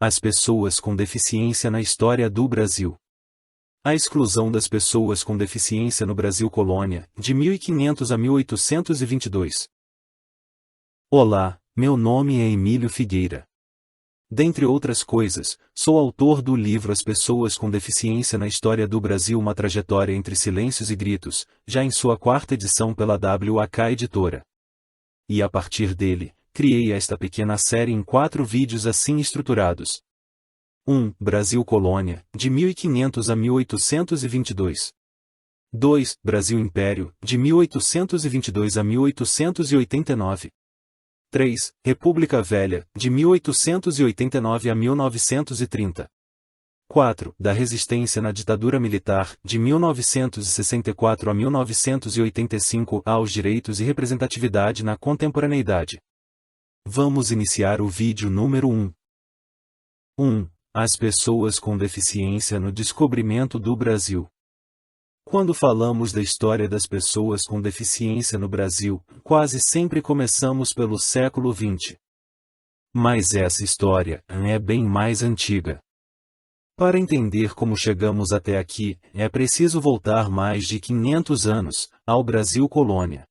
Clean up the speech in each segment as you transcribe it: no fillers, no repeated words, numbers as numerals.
As pessoas com deficiência na história do Brasil. A exclusão das pessoas com deficiência no Brasil Colônia, de 1500 a 1822. Olá, meu nome é Emílio Figueira. Dentre outras coisas, sou autor do livro As Pessoas com Deficiência na História do Brasil, uma trajetória entre silêncios e gritos, já em sua 4ª edição pela WAK Editora. E a partir dele, criei esta pequena série em 4 vídeos assim estruturados. 1. Brasil Colônia, de 1500 a 1822. 2. Brasil Império, de 1822 a 1889. 3. República Velha, de 1889 a 1930. 4. Da Resistência na Ditadura Militar, de 1964 a 1985 aos Direitos e Representatividade na Contemporaneidade. Vamos iniciar o vídeo número 1. 1. As pessoas com deficiência no descobrimento do Brasil. Quando falamos da história das pessoas com deficiência no Brasil, quase sempre começamos pelo século XX. Mas essa história é bem mais antiga. Para entender como chegamos até aqui, é preciso voltar mais de 500 anos, ao Brasil Colônia.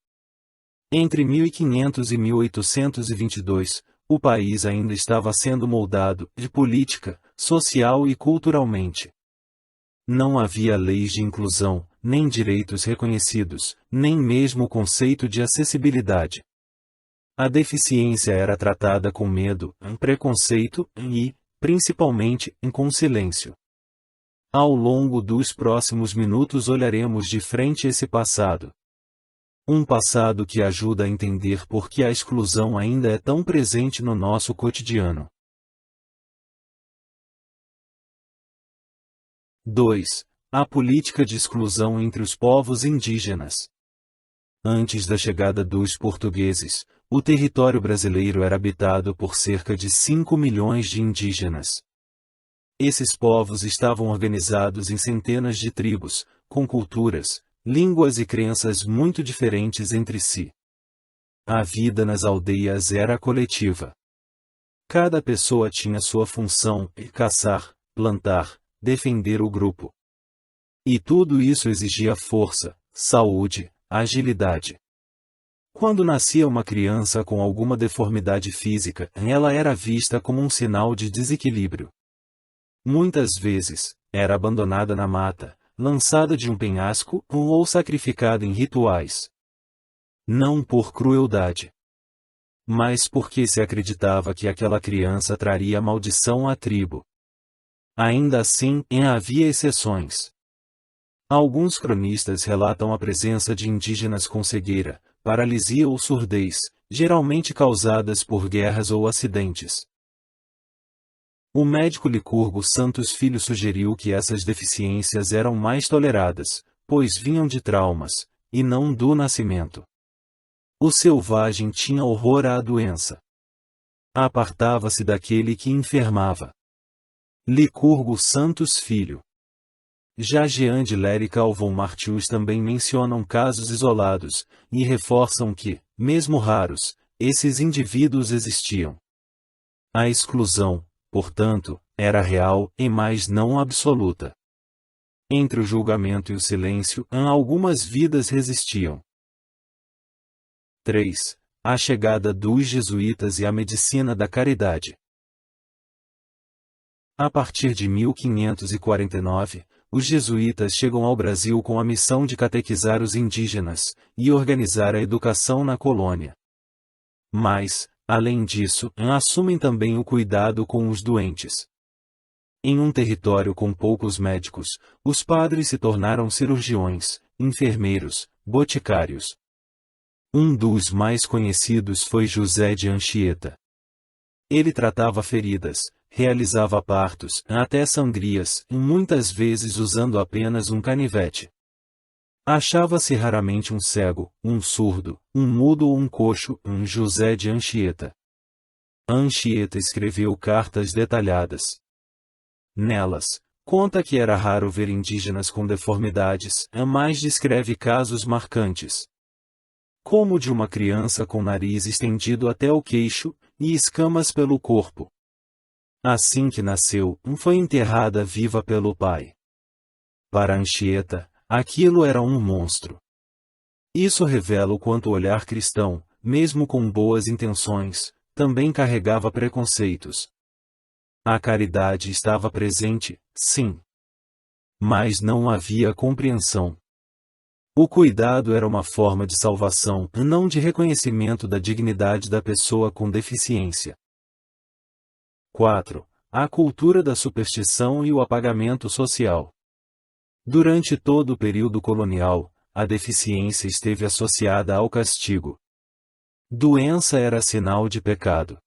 Entre 1500 e 1822, o país ainda estava sendo moldado, de política, social e culturalmente. Não havia leis de inclusão, nem direitos reconhecidos, nem mesmo o conceito de acessibilidade. A deficiência era tratada com medo, preconceito e, principalmente, com silêncio. Ao longo dos próximos minutos olharemos de frente esse passado. Um passado que ajuda a entender por que a exclusão ainda é tão presente no nosso cotidiano. 2. A política de exclusão entre os povos indígenas. Antes da chegada dos portugueses, o território brasileiro era habitado por cerca de 5 milhões de indígenas. Esses povos estavam organizados em centenas de tribos, com culturas, línguas e crenças muito diferentes entre si. A vida nas aldeias era coletiva. Cada pessoa tinha sua função: caçar, plantar, defender o grupo. E tudo isso exigia força, saúde, agilidade. Quando nascia uma criança com alguma deformidade física, ela era vista como um sinal de desequilíbrio. Muitas vezes, era abandonada na mata, lançada de um penhasco ou sacrificada em rituais. Não por crueldade, mas porque se acreditava que aquela criança traria maldição à tribo. Ainda assim, havia exceções. Alguns cronistas relatam a presença de indígenas com cegueira, paralisia ou surdez, geralmente causadas por guerras ou acidentes. O médico Licurgo Santos Filho sugeriu que essas deficiências eram mais toleradas, pois vinham de traumas, e não do nascimento. O selvagem tinha horror à doença. Apartava-se daquele que enfermava. Licurgo Santos Filho. Já Jean de Lery e Calvon Martius também mencionam casos isolados, e reforçam que, mesmo raros, esses indivíduos existiam. A exclusão, portanto, era real, mas não absoluta. Entre o julgamento e o silêncio, algumas vidas resistiam. 3. A chegada dos jesuítas e a medicina da caridade. A partir de 1549, os jesuítas chegam ao Brasil com a missão de catequizar os indígenas e organizar a educação na colônia. Mas, além disso, assumem também o cuidado com os doentes. Em um território com poucos médicos, os padres se tornaram cirurgiões, enfermeiros, boticários. Um dos mais conhecidos foi José de Anchieta. Ele tratava feridas, realizava partos, até sangrias, muitas vezes usando apenas um canivete. Achava-se raramente um cego, um surdo, um mudo ou um coxo, José de Anchieta. Anchieta escreveu cartas detalhadas. Nelas, conta que era raro ver indígenas com deformidades, mas descreve casos marcantes, como de uma criança com nariz estendido até o queixo, e escamas pelo corpo. Assim que nasceu, foi enterrada viva pelo pai. Para Anchieta, aquilo era um monstro. Isso revela o quanto o olhar cristão, mesmo com boas intenções, também carregava preconceitos. A caridade estava presente, sim. Mas não havia compreensão. O cuidado era uma forma de salvação, não de reconhecimento da dignidade da pessoa com deficiência. 4. A cultura da superstição e o apagamento social. Durante todo o período colonial, a deficiência esteve associada ao castigo. Doença era sinal de pecado.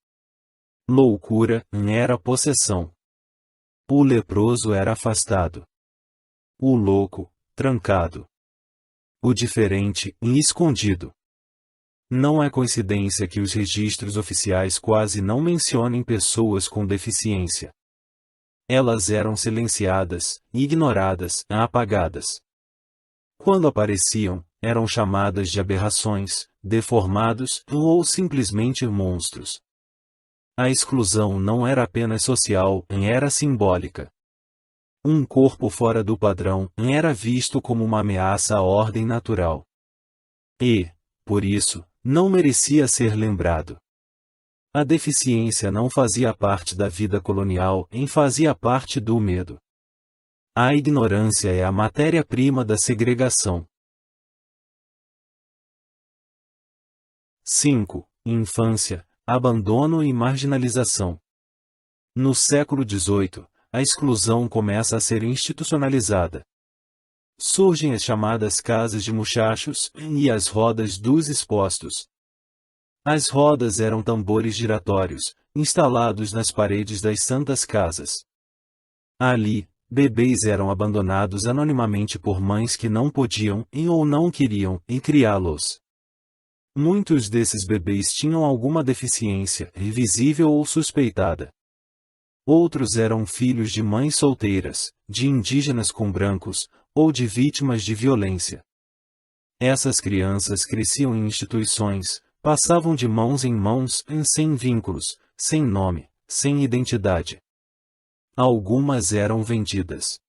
Loucura era possessão. O leproso era afastado. O louco, trancado. O diferente, escondido. Não é coincidência que os registros oficiais quase não mencionem pessoas com deficiência. Elas eram silenciadas, ignoradas, apagadas. Quando apareciam, eram chamadas de aberrações, deformados ou simplesmente monstros. A exclusão não era apenas social, era simbólica. Um corpo fora do padrão era visto como uma ameaça à ordem natural. E, por isso, não merecia ser lembrado. A deficiência não fazia parte da vida colonial, fazia parte do medo. A ignorância é a matéria-prima da segregação. 5. Infância, abandono e marginalização. No século XVIII, a exclusão começa a ser institucionalizada. Surgem as chamadas casas de muchachos e as rodas dos expostos. As rodas eram tambores giratórios, instalados nas paredes das santas casas. Ali, bebês eram abandonados anonimamente por mães que não podiam ou não queriam criá-los. Muitos desses bebês tinham alguma deficiência, visível ou suspeitada. Outros eram filhos de mães solteiras, de indígenas com brancos, ou de vítimas de violência. Essas crianças cresciam em instituições, passavam de mãos em mãos, sem vínculos, sem nome, sem identidade. Algumas eram vendidas.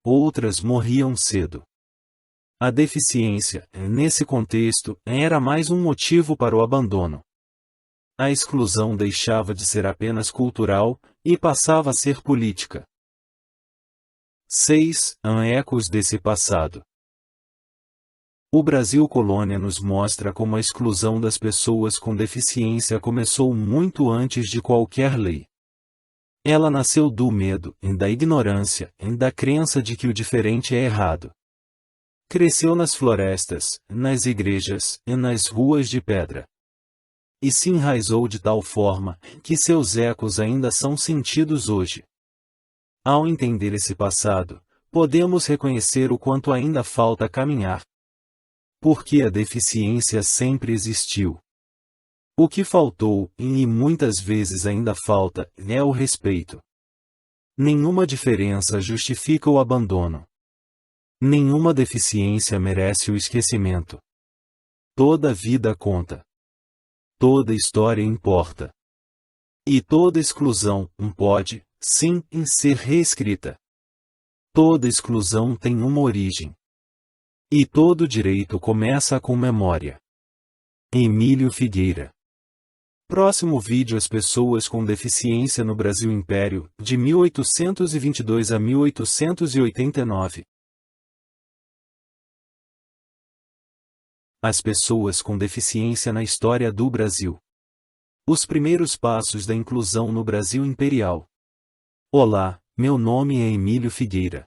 Outras morriam cedo. A deficiência, nesse contexto, era mais um motivo para o abandono. A exclusão deixava de ser apenas cultural e passava a ser política. 6. Ecos desse passado. O Brasil colônia nos mostra como a exclusão das pessoas com deficiência começou muito antes de qualquer lei. Ela nasceu do medo, da ignorância, da crença de que o diferente é errado. Cresceu nas florestas, nas igrejas e nas ruas de pedra. E se enraizou de tal forma que seus ecos ainda são sentidos hoje. Ao entender esse passado, podemos reconhecer o quanto ainda falta caminhar. Porque a deficiência sempre existiu. O que faltou, e muitas vezes ainda falta, é o respeito. Nenhuma diferença justifica o abandono. Nenhuma deficiência merece o esquecimento. Toda vida conta. Toda história importa. E toda exclusão pode, sim, ser reescrita. Toda exclusão tem uma origem. E todo direito começa com memória. Emílio Figueira. Próximo vídeo: As pessoas com deficiência no Brasil Império, de 1822 a 1889. As pessoas com deficiência na história do Brasil. Os primeiros passos da inclusão no Brasil Imperial. Olá, meu nome é Emílio Figueira.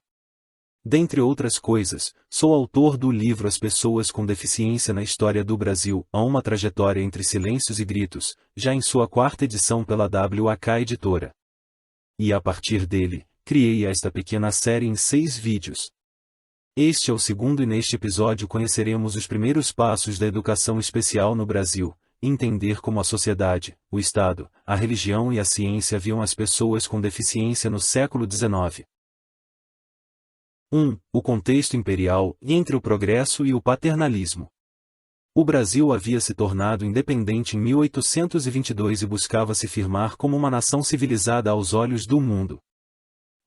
Dentre outras coisas, sou autor do livro As Pessoas com Deficiência na História do Brasil, há uma trajetória entre silêncios e gritos, já em sua 4ª edição pela WAK Editora. E a partir dele, criei esta pequena série em 6 vídeos. Este é o 2º e neste episódio conheceremos os primeiros passos da educação especial no Brasil, entender como a sociedade, o Estado, a religião e a ciência viam as pessoas com deficiência no século XIX. 1. O contexto imperial, entre o progresso e o paternalismo. O Brasil havia se tornado independente em 1822 e buscava se firmar como uma nação civilizada aos olhos do mundo.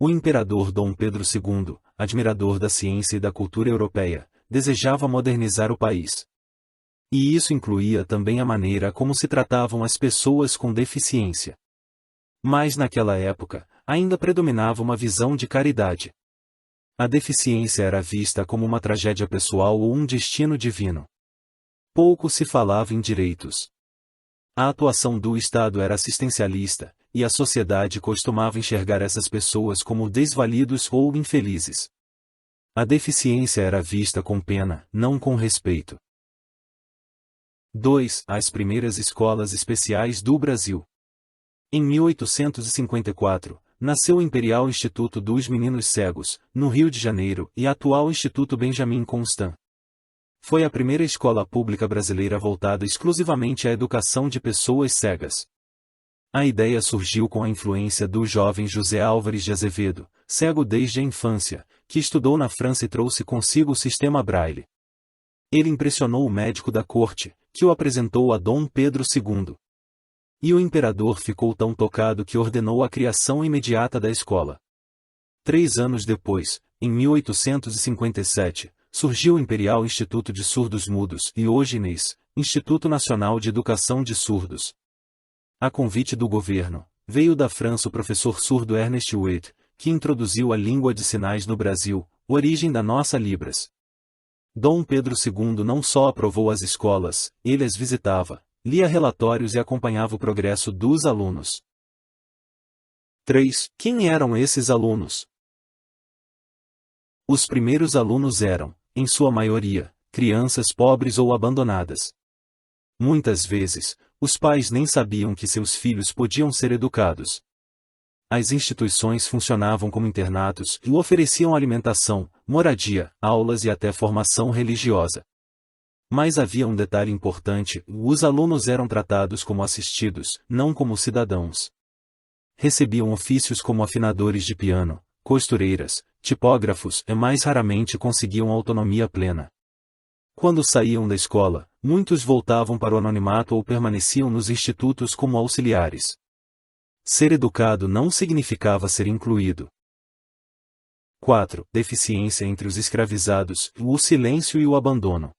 O imperador Dom Pedro II, admirador da ciência e da cultura europeia, desejava modernizar o país. E isso incluía também a maneira como se tratavam as pessoas com deficiência. Mas naquela época, ainda predominava uma visão de caridade. A deficiência era vista como uma tragédia pessoal ou um destino divino. Pouco se falava em direitos. A atuação do Estado era assistencialista, e a sociedade costumava enxergar essas pessoas como desvalidos ou infelizes. A deficiência era vista com pena, não com respeito. 2. As primeiras escolas especiais do Brasil. Em 1854, nasceu o Imperial Instituto dos Meninos Cegos, no Rio de Janeiro, e atual Instituto Benjamin Constant. Foi a primeira escola pública brasileira voltada exclusivamente à educação de pessoas cegas. A ideia surgiu com a influência do jovem José Álvares de Azevedo, cego desde a infância, que estudou na França e trouxe consigo o sistema Braille. Ele impressionou o médico da corte, que o apresentou a Dom Pedro II. E o imperador ficou tão tocado que ordenou a criação imediata da escola. 3 anos depois, em 1857, surgiu o Imperial Instituto de Surdos Mudos e hoje INES, Instituto Nacional de Educação de Surdos. A convite do governo, veio da França o professor surdo Ernest Witt, que introduziu a língua de sinais no Brasil, origem da nossa Libras. Dom Pedro II não só aprovou as escolas, ele as visitava, lia relatórios e acompanhava o progresso dos alunos. 3. Quem eram esses alunos? Os primeiros alunos eram, em sua maioria, crianças pobres ou abandonadas. Muitas vezes, os pais nem sabiam que seus filhos podiam ser educados. As instituições funcionavam como internatos e ofereciam alimentação, moradia, aulas e até formação religiosa. Mas havia um detalhe importante: os alunos eram tratados como assistidos, não como cidadãos. Recebiam ofícios como afinadores de piano, costureiras, tipógrafos e mais raramente conseguiam autonomia plena. Quando saíam da escola, muitos voltavam para o anonimato ou permaneciam nos institutos como auxiliares. Ser educado não significava ser incluído. 4. Deficiência entre os escravizados, o silêncio e o abandono.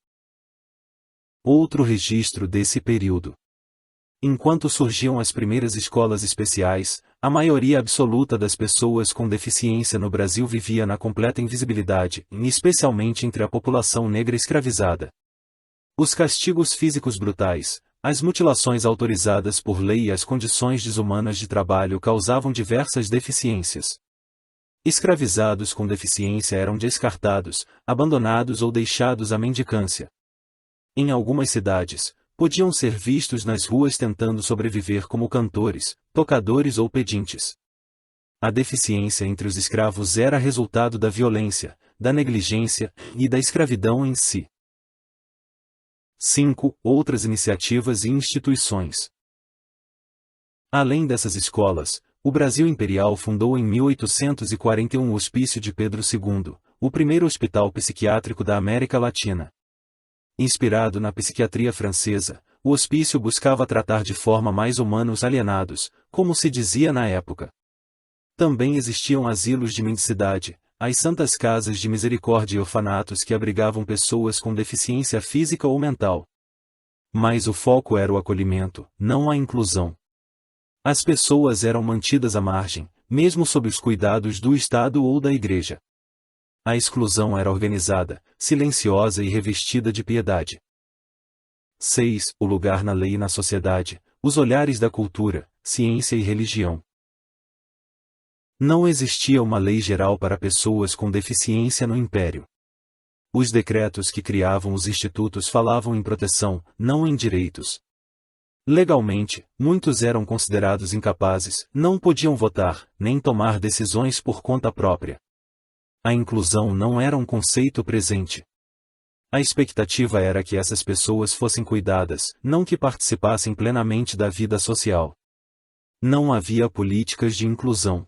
Outro registro desse período. Enquanto surgiam as primeiras escolas especiais, a maioria absoluta das pessoas com deficiência no Brasil vivia na completa invisibilidade, especialmente entre a população negra escravizada. Os castigos físicos brutais, as mutilações autorizadas por lei e as condições desumanas de trabalho causavam diversas deficiências. Escravizados com deficiência eram descartados, abandonados ou deixados à mendicância. Em algumas cidades, podiam ser vistos nas ruas tentando sobreviver como cantores, tocadores ou pedintes. A deficiência entre os escravos era resultado da violência, da negligência e da escravidão em si. 5. Outras iniciativas e instituições. Além dessas escolas, o Brasil Imperial fundou em 1841 o Hospício de Pedro II, o primeiro hospital psiquiátrico da América Latina. Inspirado na psiquiatria francesa, o hospício buscava tratar de forma mais humana os alienados, como se dizia na época. Também existiam asilos de mendicidade, as santas casas de misericórdia e orfanatos que abrigavam pessoas com deficiência física ou mental. Mas o foco era o acolhimento, não a inclusão. As pessoas eram mantidas à margem, mesmo sob os cuidados do Estado ou da Igreja. A exclusão era organizada, silenciosa e revestida de piedade. 6. O lugar na lei e na sociedade, os olhares da cultura, ciência e religião. Não existia uma lei geral para pessoas com deficiência no Império. Os decretos que criavam os institutos falavam em proteção, não em direitos. Legalmente, muitos eram considerados incapazes, não podiam votar, nem tomar decisões por conta própria. A inclusão não era um conceito presente. A expectativa era que essas pessoas fossem cuidadas, não que participassem plenamente da vida social. Não havia políticas de inclusão.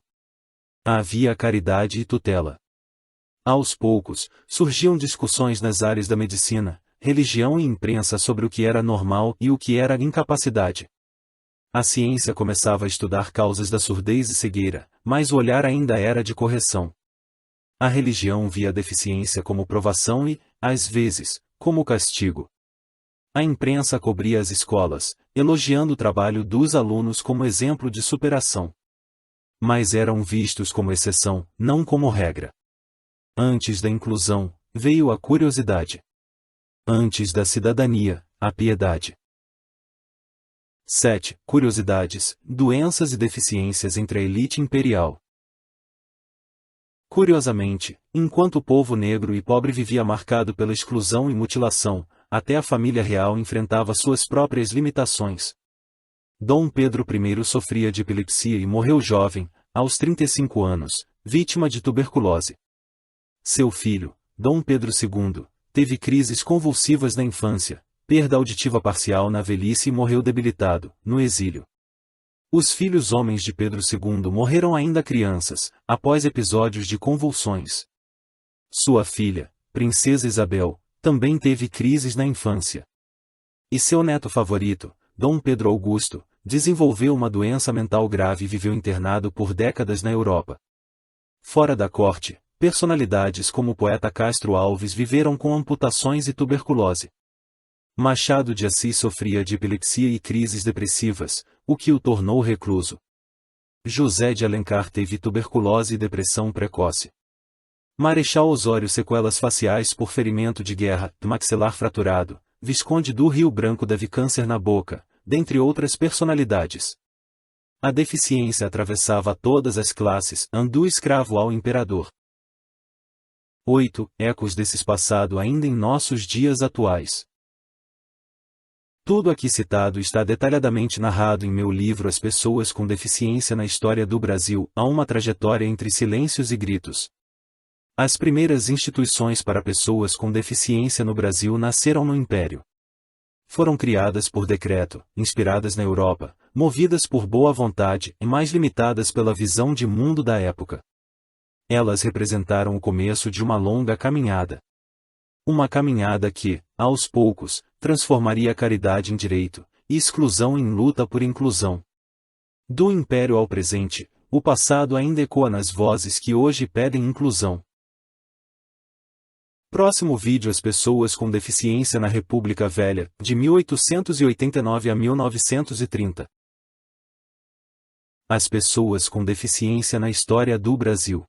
Havia caridade e tutela. Aos poucos, surgiam discussões nas áreas da medicina, religião e imprensa sobre o que era normal e o que era incapacidade. A ciência começava a estudar causas da surdez e cegueira, mas o olhar ainda era de correção. A religião via a deficiência como provação e, às vezes, como castigo. A imprensa cobria as escolas, elogiando o trabalho dos alunos como exemplo de superação. Mas eram vistos como exceção, não como regra. Antes da inclusão, veio a curiosidade. Antes da cidadania, a piedade. 7. Curiosidades, doenças e deficiências entre a elite imperial. Curiosamente, enquanto o povo negro e pobre vivia marcado pela exclusão e mutilação, até a família real enfrentava suas próprias limitações. Dom Pedro I sofria de epilepsia e morreu jovem, aos 35 anos, vítima de tuberculose. Seu filho, Dom Pedro II, teve crises convulsivas na infância, perda auditiva parcial na velhice e morreu debilitado, no exílio. Os filhos homens de Pedro II morreram ainda crianças, após episódios de convulsões. Sua filha, Princesa Isabel, também teve crises na infância. E seu neto favorito, Dom Pedro Augusto, desenvolveu uma doença mental grave e viveu internado por décadas na Europa. Fora da corte, personalidades como o poeta Castro Alves viveram com amputações e tuberculose. Machado de Assis sofria de epilepsia e crises depressivas, o que o tornou recluso. José de Alencar teve tuberculose e depressão precoce. Marechal Osório sequelas faciais por ferimento de guerra, maxilar fraturado, Visconde do Rio Branco teve câncer na boca, dentre outras personalidades. A deficiência atravessava todas as classes, do escravo ao imperador. 8. Ecos desses passado ainda em nossos dias atuais. Tudo aqui citado está detalhadamente narrado em meu livro As Pessoas com Deficiência na História do Brasil, há uma trajetória entre silêncios e gritos. As primeiras instituições para pessoas com deficiência no Brasil nasceram no Império. Foram criadas por decreto, inspiradas na Europa, movidas por boa vontade e mais limitadas pela visão de mundo da época. Elas representaram o começo de uma longa caminhada. Uma caminhada que, aos poucos, transformaria a caridade em direito, e exclusão em luta por inclusão. Do Império ao presente, o passado ainda ecoa nas vozes que hoje pedem inclusão. Próximo vídeo As Pessoas com Deficiência na República Velha, de 1889 a 1930. As pessoas com deficiência na história do Brasil.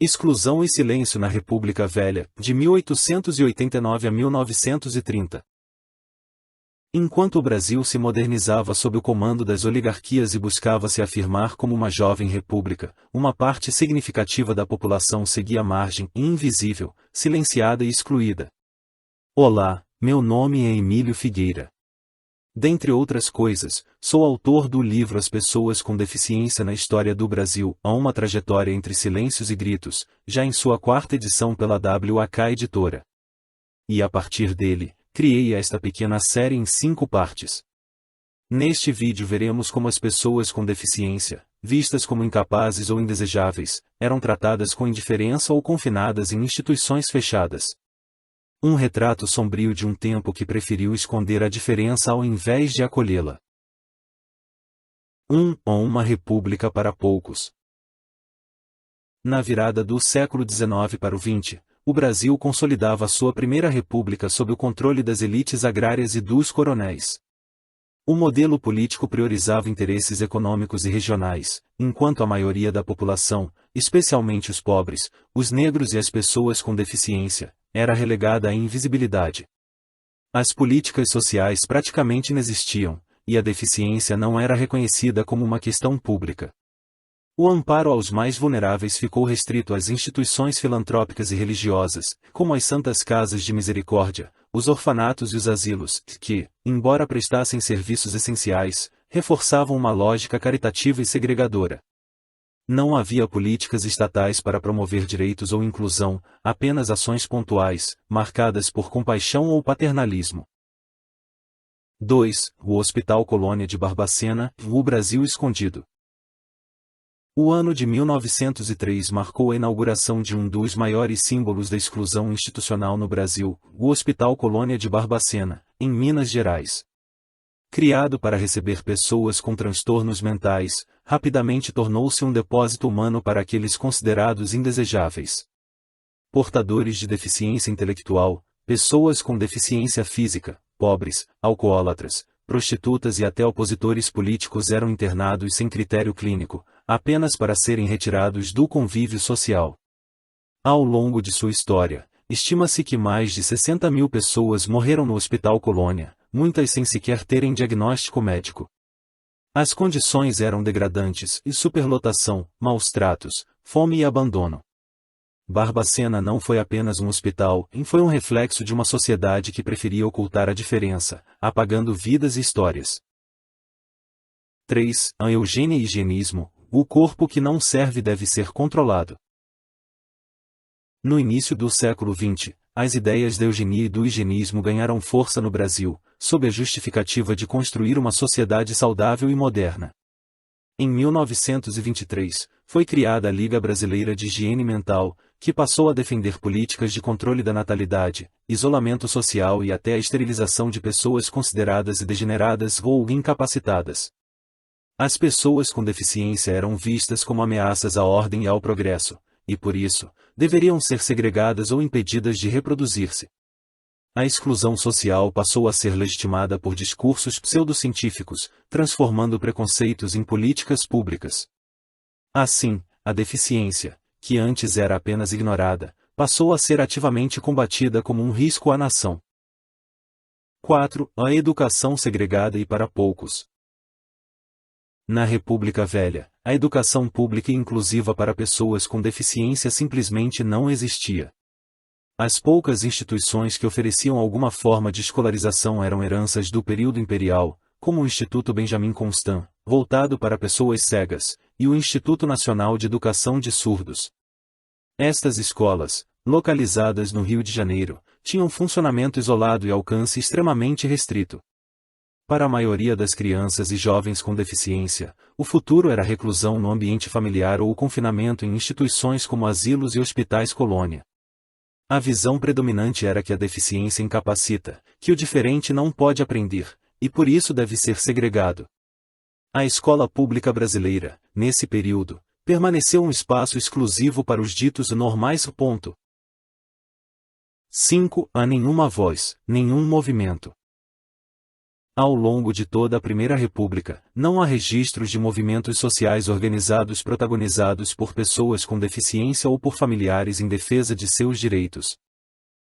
Exclusão e silêncio na República Velha, de 1889 a 1930. Enquanto o Brasil se modernizava sob o comando das oligarquias e buscava se afirmar como uma jovem república, uma parte significativa da população seguia à margem, invisível, silenciada e excluída. Olá, meu nome é Emílio Figueira. Dentre outras coisas, sou autor do livro As Pessoas com Deficiência na História do Brasil, há uma trajetória entre silêncios e gritos, já em sua 4ª edição pela WAK Editora. E a partir dele, criei esta pequena série em 5 partes. Neste vídeo veremos como as pessoas com deficiência, vistas como incapazes ou indesejáveis, eram tratadas com indiferença ou confinadas em instituições fechadas. Um retrato sombrio de um tempo que preferiu esconder a diferença ao invés de acolhê-la. Ou uma república para poucos. Na virada do século XIX para o XX, o Brasil consolidava sua primeira república sob o controle das elites agrárias e dos coronéis. O modelo político priorizava interesses econômicos e regionais, enquanto a maioria da população, especialmente os pobres, os negros e as pessoas com deficiência, era relegada à invisibilidade. As políticas sociais praticamente inexistiam, e a deficiência não era reconhecida como uma questão pública. O amparo aos mais vulneráveis ficou restrito às instituições filantrópicas e religiosas, como as Santas Casas de Misericórdia, os orfanatos e os asilos, que, embora prestassem serviços essenciais, reforçavam uma lógica caritativa e segregadora. Não havia políticas estatais para promover direitos ou inclusão, apenas ações pontuais, marcadas por compaixão ou paternalismo. 2. O Hospital Colônia de Barbacena, o Brasil Escondido. O ano de 1903 marcou a inauguração de um dos maiores símbolos da exclusão institucional no Brasil, o Hospital Colônia de Barbacena, em Minas Gerais. Criado para receber pessoas com transtornos mentais, rapidamente tornou-se um depósito humano para aqueles considerados indesejáveis. Portadores de deficiência intelectual, pessoas com deficiência física, pobres, alcoólatras, prostitutas e até opositores políticos eram internados sem critério clínico, apenas para serem retirados do convívio social. Ao longo de sua história, estima-se que mais de 60.000 pessoas morreram no Hospital Colônia, muitas sem sequer terem diagnóstico médico. As condições eram degradantes e superlotação, maus tratos, fome e abandono. Barbacena não foi apenas um hospital, foi um reflexo de uma sociedade que preferia ocultar a diferença, apagando vidas e histórias. 3. A eugênia e higienismo. O corpo que não serve deve ser controlado. No início do século XX, as ideias da eugenia e do higienismo ganharam força no Brasil, sob a justificativa de construir uma sociedade saudável e moderna. Em 1923, foi criada a Liga Brasileira de Higiene Mental, que passou a defender políticas de controle da natalidade, isolamento social e até a esterilização de pessoas consideradas degeneradas ou incapacitadas. As pessoas com deficiência eram vistas como ameaças à ordem e ao progresso, e por isso, deveriam ser segregadas ou impedidas de reproduzir-se. A exclusão social passou a ser legitimada por discursos pseudocientíficos, transformando preconceitos em políticas públicas. Assim, a deficiência, que antes era apenas ignorada, passou a ser ativamente combatida como um risco à nação. 4. A educação segregada e para poucos. Na República Velha, a educação pública e inclusiva para pessoas com deficiência simplesmente não existia. As poucas instituições que ofereciam alguma forma de escolarização eram heranças do período imperial, como o Instituto Benjamin Constant, voltado para pessoas cegas, e o Instituto Nacional de Educação de Surdos. Estas escolas, localizadas no Rio de Janeiro, tinham funcionamento isolado e alcance extremamente restrito. Para a maioria das crianças e jovens com deficiência, o futuro era reclusão no ambiente familiar ou confinamento em instituições como asilos e hospitais colônia. A visão predominante era que a deficiência incapacita, que o diferente não pode aprender, e por isso deve ser segregado. A escola pública brasileira, nesse período, permaneceu um espaço exclusivo para os ditos normais. 5. Há nenhuma voz, nenhum movimento. Ao longo de toda a Primeira República, não há registros de movimentos sociais organizados protagonizados por pessoas com deficiência ou por familiares em defesa de seus direitos.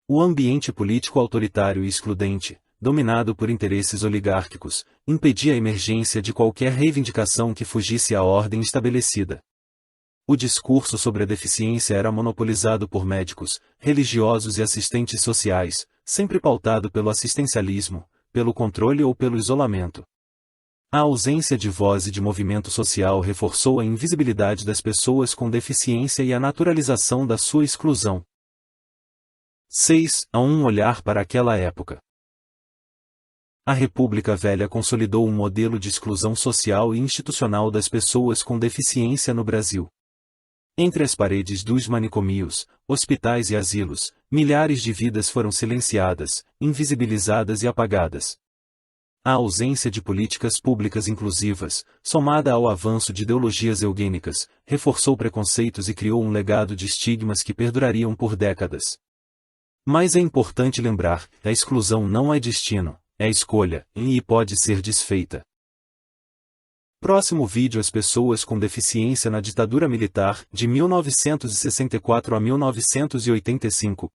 O ambiente político autoritário e excludente, dominado por interesses oligárquicos, impedia a emergência de qualquer reivindicação que fugisse à ordem estabelecida. O discurso sobre a deficiência era monopolizado por médicos, religiosos e assistentes sociais, sempre pautado pelo assistencialismo, pelo controle ou pelo isolamento. A ausência de voz e de movimento social reforçou a invisibilidade das pessoas com deficiência e a naturalização da sua exclusão. 6. Há um olhar para aquela época. A República Velha consolidou um modelo de exclusão social e institucional das pessoas com deficiência no Brasil. Entre as paredes dos manicômios, hospitais e asilos, milhares de vidas foram silenciadas, invisibilizadas e apagadas. A ausência de políticas públicas inclusivas, somada ao avanço de ideologias eugênicas, reforçou preconceitos e criou um legado de estigmas que perdurariam por décadas. Mas é importante lembrar, a exclusão não é destino, é escolha, e pode ser desfeita. Próximo vídeo: as pessoas com deficiência na ditadura militar, de 1964 a 1985.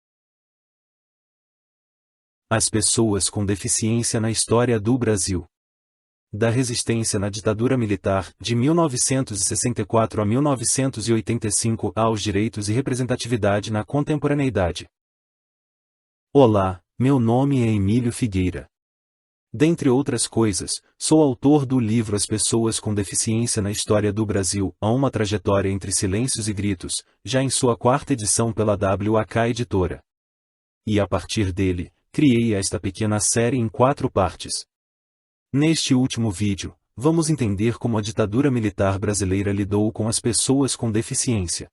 As pessoas com deficiência na história do Brasil. Da resistência na ditadura militar, de 1964 a 1985, aos direitos e representatividade na contemporaneidade. Olá, meu nome é Emílio Figueira. Dentre outras coisas, sou autor do livro As Pessoas com Deficiência na História do Brasil, há uma trajetória entre silêncios e gritos, já em sua 4ª edição pela WAK Editora. E a partir dele, criei esta pequena série em 4 partes. Neste último vídeo, vamos entender como a ditadura militar brasileira lidou com as pessoas com deficiência.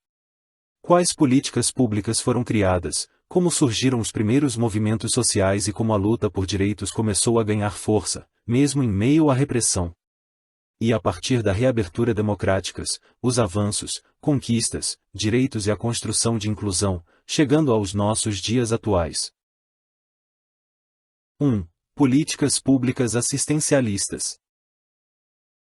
Quais políticas públicas foram criadas, como surgiram os primeiros movimentos sociais e como a luta por direitos começou a ganhar força, mesmo em meio à repressão. E a partir da reabertura democráticas, os avanços, conquistas, direitos e a construção de inclusão, chegando aos nossos dias atuais. 1. Políticas públicas assistencialistas.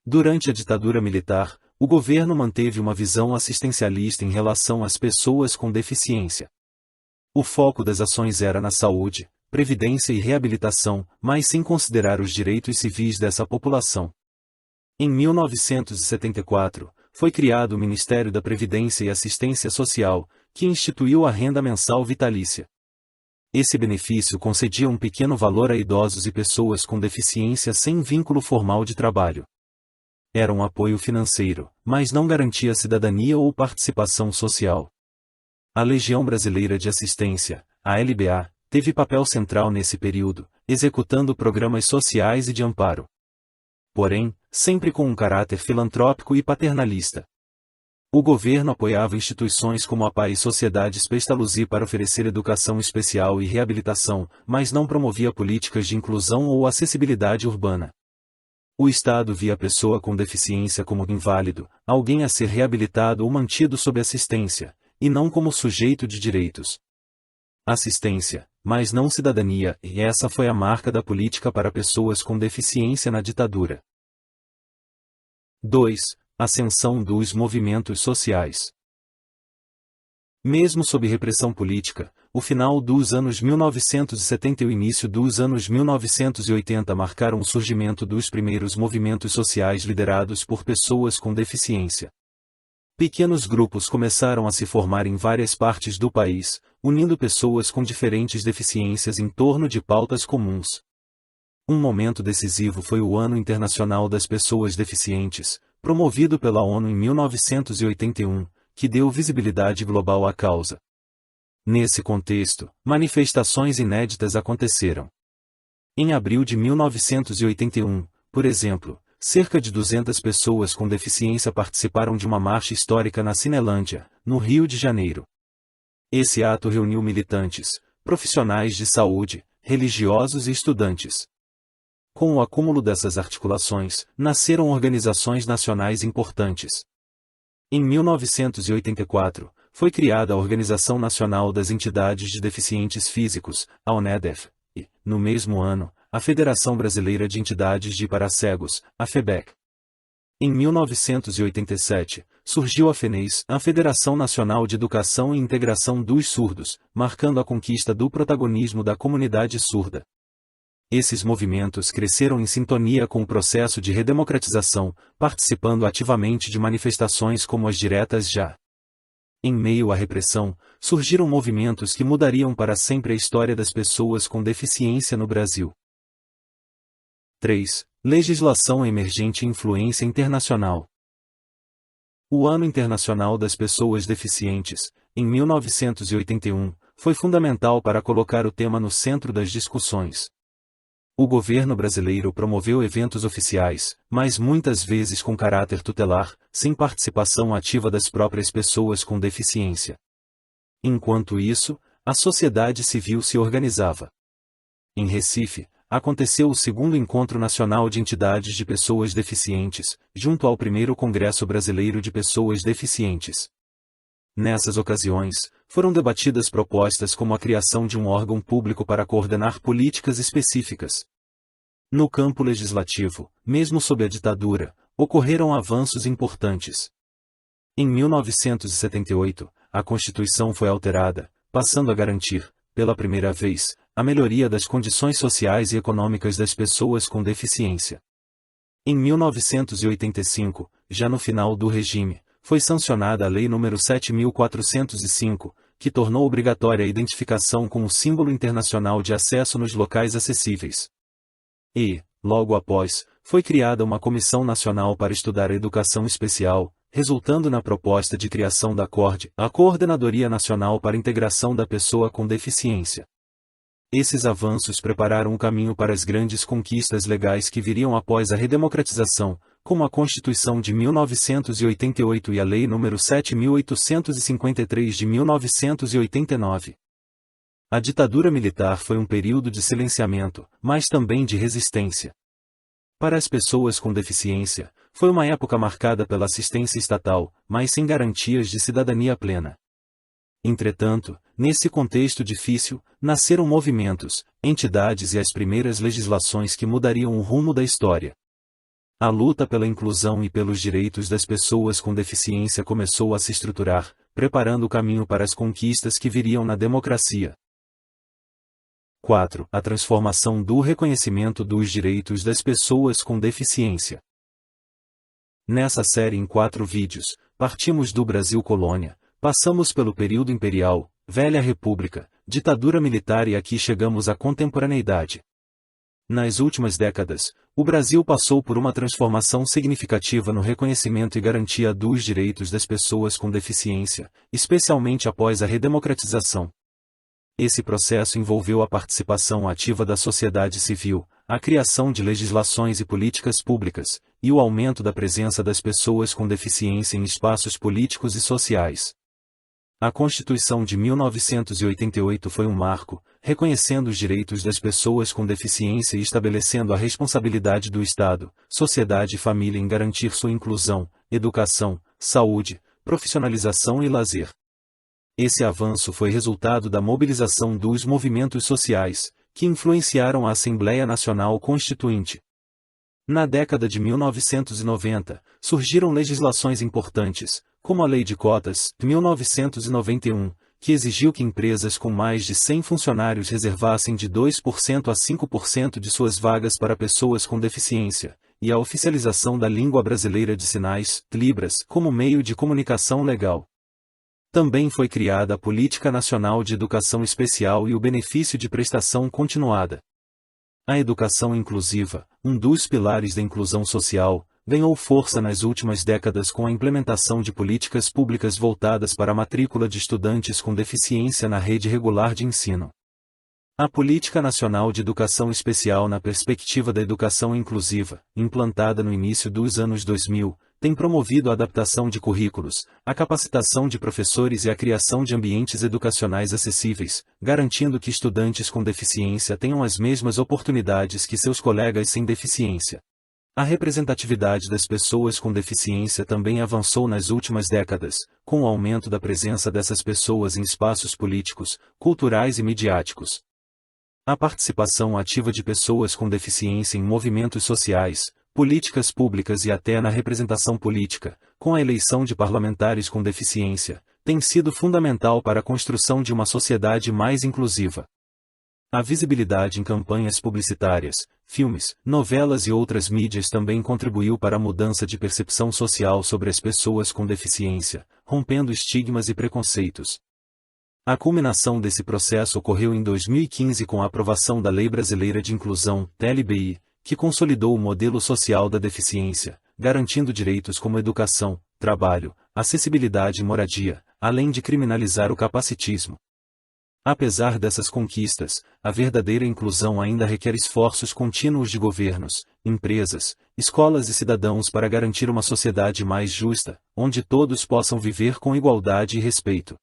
Durante a ditadura militar, o governo manteve uma visão assistencialista em relação às pessoas com deficiência. O foco das ações era na saúde, previdência e reabilitação, mas sem considerar os direitos civis dessa população. Em 1974, foi criado o Ministério da Previdência e Assistência Social, que instituiu a renda mensal vitalícia. Esse benefício concedia um pequeno valor a idosos e pessoas com deficiência sem vínculo formal de trabalho. Era um apoio financeiro, mas não garantia cidadania ou participação social. A Legião Brasileira de Assistência, a LBA, teve papel central nesse período, executando programas sociais e de amparo. Porém, sempre com um caráter filantrópico e paternalista. O governo apoiava instituições como a PA e Sociedades Pestalozzi para oferecer educação especial e reabilitação, mas não promovia políticas de inclusão ou acessibilidade urbana. O Estado via a pessoa com deficiência como inválido, alguém a ser reabilitado ou mantido sob assistência, e não como sujeito de direitos. Assistência, mas não cidadania, e essa foi a marca da política para pessoas com deficiência na ditadura. 2. Ascensão dos movimentos sociais. Mesmo sob repressão política, o final dos anos 1970 e o início dos anos 1980 marcaram o surgimento dos primeiros movimentos sociais liderados por pessoas com deficiência. Pequenos grupos começaram a se formar em várias partes do país, unindo pessoas com diferentes deficiências em torno de pautas comuns. Um momento decisivo foi o Ano Internacional das Pessoas Deficientes, promovido pela ONU em 1981, que deu visibilidade global à causa. Nesse contexto, manifestações inéditas aconteceram. Em abril de 1981, por exemplo, cerca de 200 pessoas com deficiência participaram de uma marcha histórica na Cinelândia, no Rio de Janeiro. Esse ato reuniu militantes, profissionais de saúde, religiosos e estudantes. Com o acúmulo dessas articulações, nasceram organizações nacionais importantes. Em 1984, foi criada a Organização Nacional das Entidades de Deficientes Físicos, a ONEDEF, e, no mesmo ano, a Federação Brasileira de Entidades de Paracegos, a FEBEC. Em 1987, surgiu a FENES, a Federação Nacional de Educação e Integração dos Surdos, marcando a conquista do protagonismo da comunidade surda. Esses movimentos cresceram em sintonia com o processo de redemocratização, participando ativamente de manifestações como as diretas já. Em meio à repressão, surgiram movimentos que mudariam para sempre a história das pessoas com deficiência no Brasil. 3. Legislação emergente e influência internacional. O Ano Internacional das Pessoas Deficientes, em 1981, foi fundamental para colocar o tema no centro das discussões. O governo brasileiro promoveu eventos oficiais, mas muitas vezes com caráter tutelar, sem participação ativa das próprias pessoas com deficiência. Enquanto isso, a sociedade civil se organizava. Em Recife, aconteceu o segundo Encontro Nacional de Entidades de Pessoas Deficientes, junto ao primeiro Congresso Brasileiro de Pessoas Deficientes. Nessas ocasiões, foram debatidas propostas como a criação de um órgão público para coordenar políticas específicas. No campo legislativo, mesmo sob a ditadura, ocorreram avanços importantes. Em 1978, a Constituição foi alterada, passando a garantir, pela primeira vez, a melhoria das condições sociais e econômicas das pessoas com deficiência. Em 1985, já no final do regime, foi sancionada a Lei nº 7.405, que tornou obrigatória a identificação com o símbolo internacional de acesso nos locais acessíveis. E, logo após, foi criada uma Comissão Nacional para estudar a educação especial, resultando na proposta de criação da CORD, a Coordenadoria Nacional para a Integração da Pessoa com Deficiência. Esses avanços prepararam o caminho para as grandes conquistas legais que viriam após a redemocratização, como a Constituição de 1988 e a Lei nº 7.853 de 1989. A ditadura militar foi um período de silenciamento, mas também de resistência. Para as pessoas com deficiência, foi uma época marcada pela assistência estatal, mas sem garantias de cidadania plena. Entretanto, nesse contexto difícil, nasceram movimentos, entidades e as primeiras legislações que mudariam o rumo da história. A luta pela inclusão e pelos direitos das pessoas com deficiência começou a se estruturar, preparando o caminho para as conquistas que viriam na democracia. 4. A transformação do reconhecimento dos direitos das pessoas com deficiência. Nessa série em 4 vídeos, partimos do Brasil colônia, passamos pelo período imperial, Velha República, ditadura militar e aqui chegamos à contemporaneidade. Nas últimas décadas, o Brasil passou por uma transformação significativa no reconhecimento e garantia dos direitos das pessoas com deficiência, especialmente após a redemocratização. Esse processo envolveu a participação ativa da sociedade civil, a criação de legislações e políticas públicas, e o aumento da presença das pessoas com deficiência em espaços políticos e sociais. A Constituição de 1988 foi um marco, reconhecendo os direitos das pessoas com deficiência e estabelecendo a responsabilidade do Estado, sociedade e família em garantir sua inclusão, educação, saúde, profissionalização e lazer. Esse avanço foi resultado da mobilização dos movimentos sociais, que influenciaram a Assembleia Nacional Constituinte. Na década de 1990, surgiram legislações importantes, como a Lei de Cotas, de 1991, que exigiu que empresas com mais de 100 funcionários reservassem de 2% a 5% de suas vagas para pessoas com deficiência, e a oficialização da língua brasileira de sinais, Libras, como meio de comunicação legal. Também foi criada a Política Nacional de Educação Especial e o benefício de prestação continuada. A educação inclusiva, um dos pilares da inclusão social, ganhou força nas últimas décadas com a implementação de políticas públicas voltadas para a matrícula de estudantes com deficiência na rede regular de ensino. A Política Nacional de Educação Especial na perspectiva da educação inclusiva, implantada no início dos anos 2000, tem promovido a adaptação de currículos, a capacitação de professores e a criação de ambientes educacionais acessíveis, garantindo que estudantes com deficiência tenham as mesmas oportunidades que seus colegas sem deficiência. A representatividade das pessoas com deficiência também avançou nas últimas décadas, com o aumento da presença dessas pessoas em espaços políticos, culturais e midiáticos. A participação ativa de pessoas com deficiência em movimentos sociais, políticas públicas e até na representação política, com a eleição de parlamentares com deficiência, tem sido fundamental para a construção de uma sociedade mais inclusiva. A visibilidade em campanhas publicitárias, filmes, novelas e outras mídias também contribuiu para a mudança de percepção social sobre as pessoas com deficiência, rompendo estigmas e preconceitos. A culminação desse processo ocorreu em 2015 com a aprovação da Lei Brasileira de Inclusão, LBI, que consolidou o modelo social da deficiência, garantindo direitos como educação, trabalho, acessibilidade e moradia, além de criminalizar o capacitismo. Apesar dessas conquistas, a verdadeira inclusão ainda requer esforços contínuos de governos, empresas, escolas e cidadãos para garantir uma sociedade mais justa, onde todos possam viver com igualdade e respeito.